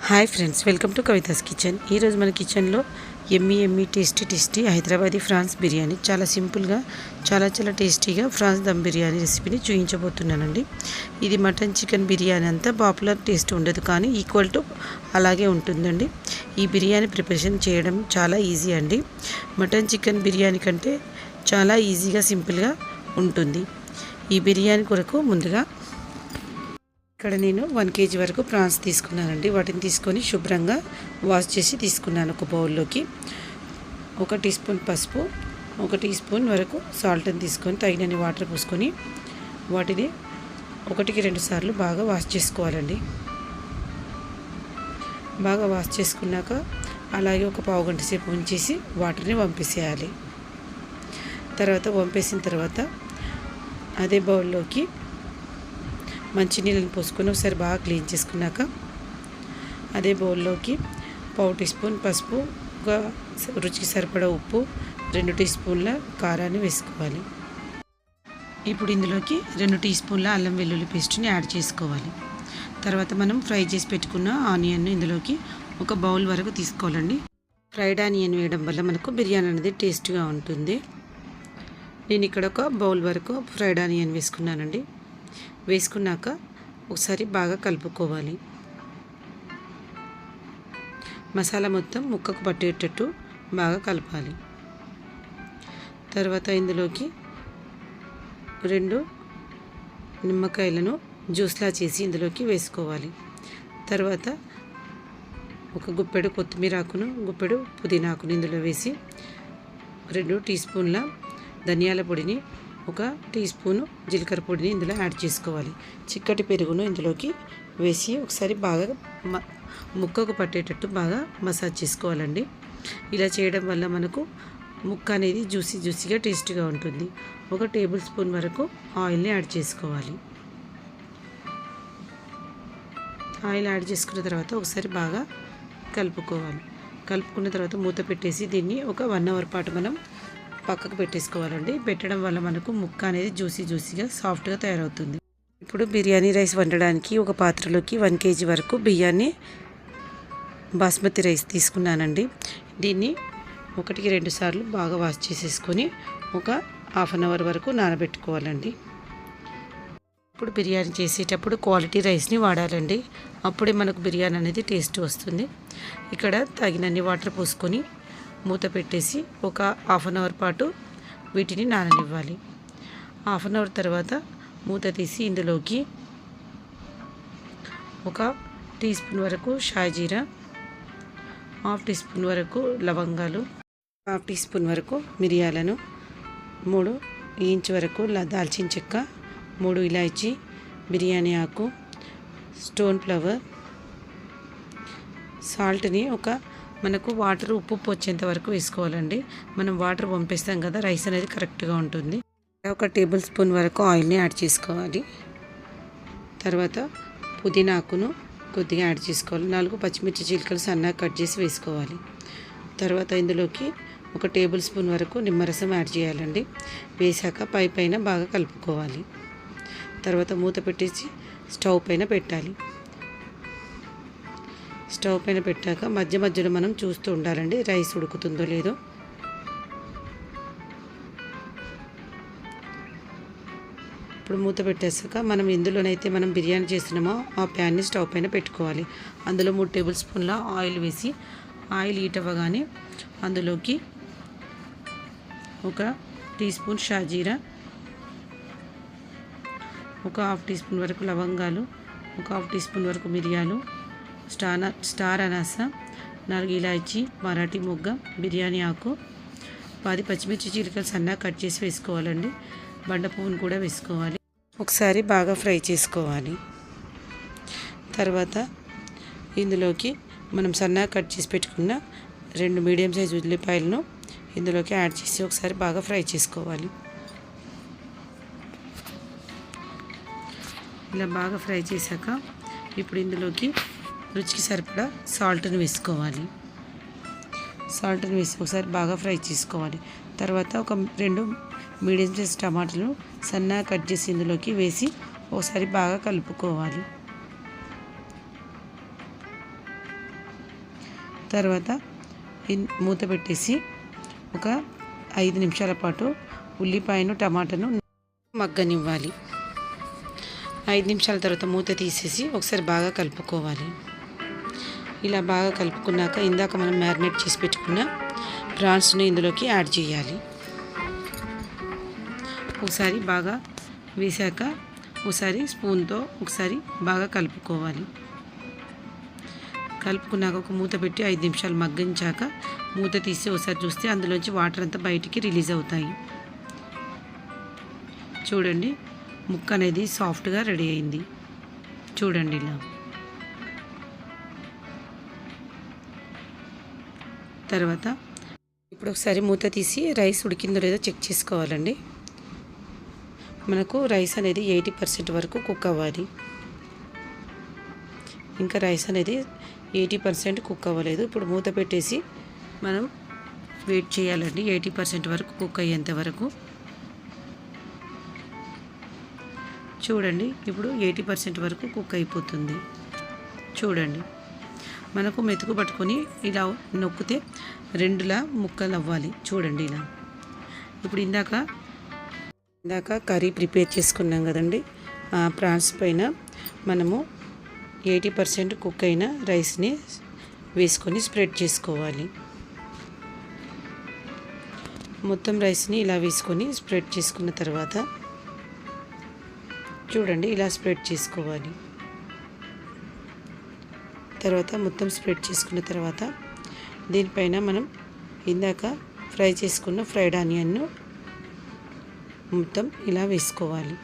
Hi friends, welcome to Kavitha's kitchen. ఈరోజు మన కిచెన్లో yummy tasty Hyderabadi prawns biryani చాలా సింపుల్గా చాలా టేస్టీగా ఫ్రాన్స్ దమ్ బిర్యానీ రెసిపీని చూపించబోతున్నానండి. ఇది మటన్ చికెన్ బిర్యానీ అంతా పాపులర్ టేస్ట్ ఉండదు, కానీ ఈక్వల్ టు అలాగే ఉంటుందండి. ఈ బిర్యానీ ప్రిపరేషన్ చేయడం చాలా ఈజీ అండి. మటన్ చికెన్ బిర్యానీ కంటే చాలా ఈజీగా సింపుల్గా ఉంటుంది. ఈ బిర్యానీ కొరకు ముందుగా ఇక్కడ నేను 1 kg వరకు ప్రాన్స్ తీసుకున్నానండి. వాటిని తీసుకొని శుభ్రంగా వాష్ చేసి తీసుకున్నాను. ఒక బౌల్లోకి 1 టీ స్పూన్ పసుపు, 1 టీ స్పూన్ వరకు సాల్ట్ని తీసుకొని తగినన్ని వాటర్ పోసుకొని వాటిని 1కి 2 సార్లు బాగా వాష్ చేసుకోవాలండి. బాగా వాష్ చేసుకున్నాక అలాగే ఒక పావు గంట సేపు ఉంచేసి వాటర్ని వంపేసేయాలి. వంపేసిన తర్వాత అదే బౌల్లోకి మంచినీళ్ళని పోసుకొని ఒకసారి బాగా క్లీన్ చేసుకున్నాక అదే బౌల్లోకి పావు టీ స్పూన్ పసుపు, రుచికి సరిపడా ఉప్పు, 2 టీ స్పూన్ల కారాన్ని వేసుకోవాలి. ఇప్పుడు ఇందులోకి 2 టీ స్పూన్ల అల్లం వెల్లుల్లి పేస్ట్ని యాడ్ చేసుకోవాలి. తర్వాత మనం ఫ్రై చేసి పెట్టుకున్న ఆనియన్ ఇందులోకి ఒక బౌల్ వరకు తీసుకోవాలండి. ఫ్రైడ్ ఆనియన్ వేయడం వల్ల మనకు బిర్యానీ అనేది టేస్ట్గా ఉంటుంది. నేను ఇక్కడ ఒక బౌల్ వరకు ఫ్రైడ్ ఆనియన్ వేసుకున్నానండి. వేసుకున్నాక ఒకసారి బాగా కలుపుకోవాలి. మసాలా మొత్తం ముక్కకు పట్టేటట్టు బాగా కలపాలి. తర్వాత ఇందులోకి 2 నిమ్మకాయలను జ్యూస్లా చేసి ఇందులోకి వేసుకోవాలి. తర్వాత ఒక గుప్పెడు కొత్తిమీర ఆకును, గుప్పెడు పుదీనా ఆకును ఇందులో వేసి 2 టీ స్పూన్ల ధనియాల పొడిని, 1 టీ స్పూను జీలకర్ర పొడిని ఇందులో యాడ్ చేసుకోవాలి. చిక్కటి పెరుగును ఇందులోకి వేసి ఒకసారి బాగా ముక్కకు పట్టేటట్టు బాగా మసాజ్ చేసుకోవాలండి. ఇలా చేయడం వల్ల మనకు ముక్క అనేది జ్యూసీగా టేస్ట్గా ఉంటుంది. 1 టేబుల్ స్పూన్ వరకు ఆయిల్ని యాడ్ చేసుకోవాలి. ఆయిల్ యాడ్ చేసుకున్న తర్వాత ఒకసారి బాగా కలుపుకోవాలి. కలుపుకున్న తర్వాత మూత పెట్టేసి దీన్ని ఒక 1 అవర్ పాటు మనం పక్కకు పెట్టేసుకోవాలండి. పెట్టడం వల్ల మనకు ముక్క అనేది జ్యూసీగా సాఫ్ట్గా తయారవుతుంది. ఇప్పుడు బిర్యానీ రైస్ వండడానికి ఒక పాత్రలోకి 1 kg వరకు బియ్యాన్ని బాస్మతి రైస్ తీసుకున్నానండి. దీన్ని 1కి 2 సార్లు బాగా వాష్ చేసేసుకొని ఒక ½ అన్ అవర్ వరకు నానబెట్టుకోవాలండి. ఇప్పుడు బిర్యానీ చేసేటప్పుడు క్వాలిటీ రైస్ని వాడాలండి. అప్పుడే మనకు బిర్యానీ అనేది టేస్ట్ వస్తుంది. ఇక్కడ తగినన్ని వాటర్ పోసుకొని మూత పెట్టేసి ఒక ½ అన్ అవర్ పాటు వీటిని నాననివ్వాలి. ½ అన్ అవర్ తర్వాత మూత తీసి ఇందులోకి 1 టీ స్పూన్ వరకు షాజీరా, ½ టీ స్పూన్ వరకు లవంగాలు, ½ టీ స్పూన్ వరకు మిరియాలను, 3 ఇంచ్ వరకు దాల్చిన చెక్క, 3 ఇలాచీ, బిర్యానీ ఆకు, స్టోన్ ఫ్లవర్, సాల్ట్ని మనకు వాటర్ ఉప్పు వచ్చేంత వరకు వేసుకోవాలండి. మనం వాటర్ పంపిస్తాం కదా, రైస్ అనేది కరెక్ట్గా ఉంటుంది. 1 టేబుల్ స్పూన్ వరకు ఆయిల్ని యాడ్ చేసుకోవాలి. తర్వాత పుదీనా ఆకును కొద్దిగా యాడ్ చేసుకోవాలి. 4 పచ్చిమిర్చి చీలికలు సన్నగా కట్ చేసి వేసుకోవాలి. తర్వాత ఇందులోకి 1 టేబుల్ స్పూన్ వరకు నిమ్మరసం యాడ్ చేయాలండి. వేసాక పైన బాగా కలుపుకోవాలి. తర్వాత మూత పెట్టేసి స్టవ్ పైన పెట్టాలి. స్టవ్ పైన పెట్టాక మధ్యలో మనం చూస్తూ ఉండాలండి రైస్ ఉడుకుతుందో లేదో. ఇప్పుడు మూత పెట్టేసాక మనం ఎందులోనైతే మనం బిర్యానీ చేస్తున్నామో ఆ ప్యాన్ని స్టవ్ పైన పెట్టుకోవాలి. అందులో 3 టేబుల్ స్పూన్ల ఆయిల్ వేసి ఆయిల్ హీట్ అవ్వగానే అందులోకి 1 టీ స్పూన్ షాజీరా, 1/2 టీ స్పూన్ వరకు లవంగాలు, 1/2 టీ స్పూన్ వరకు మిరియాలు, స్టార్ అనాస, 4 ఇలాచీ, మరాఠీ మొగ్గ, బిర్యానీ ఆకు, 10 పచ్చిమిర్చి చీలికలు సన్నగా కట్ చేసి వేసుకోవాలండి. బండ పువ్వును కూడా వేసుకోవాలి. ఒకసారి బాగా ఫ్రై చేసుకోవాలి. తర్వాత ఇందులోకి మనం సన్నగా కట్ చేసి పెట్టుకున్న 2 మీడియం సైజు ఉల్లిపాయలను ఇందులోకి యాడ్ చేసి ఒకసారి బాగా ఫ్రై చేసుకోవాలి. ఇలా బాగా ఫ్రై చేశాక ఇప్పుడు ఇందులోకి రుచికి సరిపడా సాల్ట్ని వేసుకోవాలి. సాల్ట్ని వేసి ఒకసారి బాగా ఫ్రై చేసుకోవాలి. తర్వాత 2 మీడియం సైజ్ టమాటాలు సన్నగా కట్ చేసి ఇందులోకి వేసి ఒకసారి బాగా కలుపుకోవాలి. తర్వాత మూత పెట్టేసి ఒక 5 నిమిషాల పాటు ఉల్లిపాయను టమాటాను మగ్గనివ్వాలి. 5 నిమిషాల తర్వాత మూత తీసేసి ఒకసారి బాగా కలుపుకోవాలి. ఇలా బాగా కలుపుకున్నాక ఇందాక మనం మ్యారినేట్ చేసి పెట్టుకున్న ప్రాన్స్ని ఇందులోకి యాడ్ చేయాలి. ఒకసారి బాగా వేసాక ఒకసారి స్పూన్తో ఒకసారి బాగా కలుపుకోవాలి. కలుపుకున్నాక ఒక మూత పెట్టి 5 నిమిషాలు మగ్గించాక మూత తీసి ఒకసారి చూస్తే అందులోంచి వాటర్ అంతా బయటికి రిలీజ్ అవుతాయి. చూడండి, ముక్క అనేది సాఫ్ట్గా రెడీ అయింది. చూడండి ఇలా. తర్వాత ఇప్పుడు ఒకసారి మూత తీసి రైస్ ఉడికిందో లేదో చెక్ చేసుకోవాలండి. మనకు రైస్ అనేది 80% వరకు కుక్ అవ్వాలి. ఇంకా రైస్ అనేది 80% కుక్ అవ్వలేదు. ఇప్పుడు మూత పెట్టేసి మనం వెయిట్ చేయాలండి 80% వరకు కుక్ అయ్యేంత వరకు. చూడండి, ఇప్పుడు 80% వరకు కుక్ అయిపోతుంది. చూడండి, మనకు మెతుకు పట్టుకొని ఇలా నొక్కితే 2లా ముక్కలు అవ్వాలి. చూడండి ఇలా. ఇప్పుడు ఇందాక కర్రీ ప్రిపేర్ చేసుకున్నాం కదండి, ప్రాన్స్ పైన మనము 80% కుక్ అయిన రైస్ని వేసుకొని స్ప్రెడ్ చేసుకోవాలి. మొత్తం రైస్ని ఇలా వేసుకొని స్ప్రెడ్ చేసుకున్న తర్వాత చూడండి ఇలా స్ప్రెడ్ చేసుకోవాలి. తర్వాత మొత్తం స్ప్రెడ్ చేసుకున్న తర్వాత దీనిపైన మనం ఇందాక ఫ్రై చేసుకున్న ఫ్రైడ్ ఆనియన్ను మొత్తం ఇలా వేసుకోవాలి.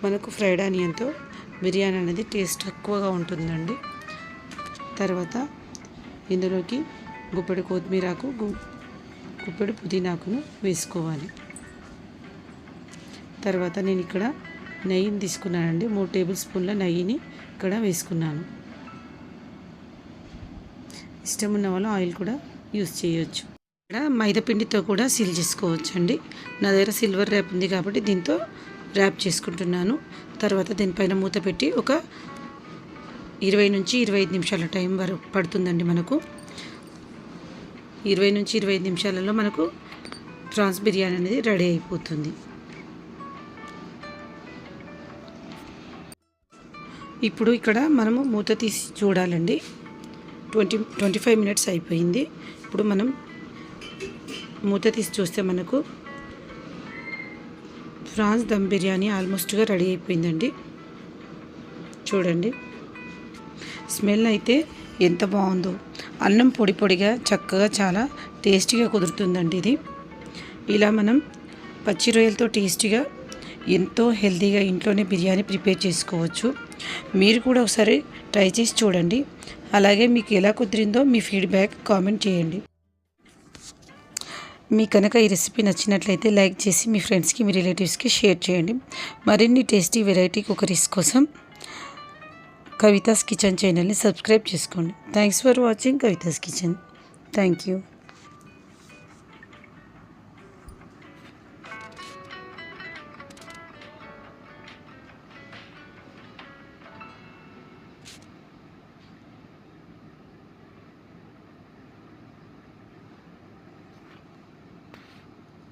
మనకు ఫ్రైడ్ ఆనియన్తో బిర్యానీ అనేది టేస్ట్ ఎక్కువగా ఉంటుందండి. తర్వాత ఇందులోకి గుప్పెడు కొత్తిమీరాకు, గుప్పెడు పుదీనాకును వేసుకోవాలి. తర్వాత నేను ఇక్కడ నెయ్యిని తీసుకున్నానండి. 3 టేబుల్ స్పూన్ల నెయ్యిని ఇక్కడ వేసుకున్నాను. ఇష్టం ఉన్న వాళ్ళు ఆయిల్ కూడా యూస్ చేయొచ్చు. ఇక్కడ మైదా పిండితో కూడా సీల్ చేసుకోవచ్చు అండి. నా దగ్గర సిల్వర్ ర్యాప్ ఉంది కాబట్టి దీంతో ర్యాప్ చేసుకుంటున్నాను. తర్వాత దీనిపైన మూత పెట్టి ఒక 20 నుంచి 25 నిమిషాల టైం వరకు పడుతుందండి. మనకు 20 నుంచి 25 నిమిషాలలో మనకు ప్రాన్స్ బిర్యానీ అనేది రెడీ అయిపోతుంది. ఇప్పుడు ఇక్కడ మనము మూత తీసి చూడాలండి. 25 మినిట్స్ అయిపోయింది. ఇప్పుడు మనం మూత తీసి చూస్తే మనకు ప్రాన్స్ దమ్ బిర్యానీ ఆల్మోస్ట్గా రెడీ అయిపోయిందండి. చూడండి, స్మెల్ అయితే ఎంత బాగుందో. అన్నం పొడి పొడిగా చక్కగా చాలా టేస్టీగా కుదురుతుందండి ఇది. ఇలా మనం పచ్చి రొయ్యలతో టేస్టీగా ఎంతో హెల్తీగా ఇంట్లోనే బిర్యానీ ప్రిపేర్ చేసుకోవచ్చు. మీరు కూడా ఒకసారి ట్రై చేసి చూడండి. అలాగే మీకు ఎలా కుదిరిందో మీ ఫీడ్బ్యాక్ కామెంట్ చేయండి. మీకు కనుక ఈ రెసిపీ నచ్చినట్లయితే లైక్ చేసి మీ ఫ్రెండ్స్కి, మీ రిలేటివ్స్కి షేర్ చేయండి. మరిన్ని టేస్టీ వెరైటీ కుకరీస్ కోసం కవితాస్ కిచెన్ ఛానల్ని సబ్స్క్రైబ్ చేసుకోండి. Thanks for watching Kavitha's kitchen. Thank you.